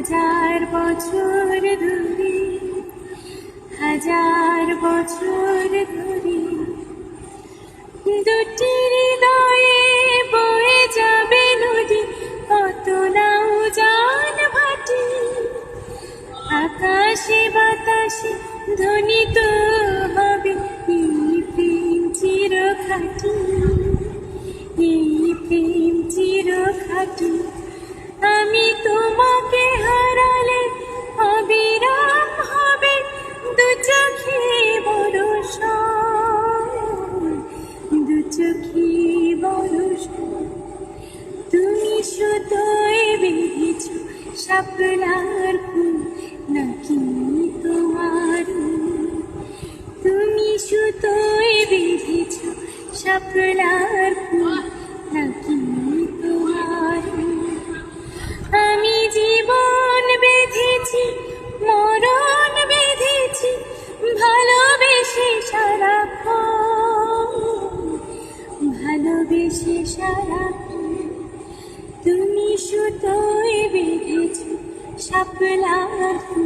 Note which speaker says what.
Speaker 1: হাজার বছর ধরে, হাজার বছর ধরে দুটি হৃদয়ে বয়ে যাবে নদী, কত নাও জান ভাটি। আকাশে বাতাসে ধ্বনিত হবে এই প্রেম চিরখাটি, এই প্রেম চিরখাটি। আমি তোমাকে হারালে অবিরাম হবে দু চোখে বরষণ, দু চোখে বরষণ। তুমি সুতোয় বেঁধেছ শাপলার ফুল নাকি তোমার? তুমি সুতোয় বেঁধেছ শাপলার ফুল নাকি তোমার? আমি জীবন বেঁধেছি, মরণ বেঁধেছি, ভালোবেসে সারাক্ষণ, ভালোবেসে সারাক্ষণ। তুমি সুতোয় বেঁধেছ শাপলার ফুল।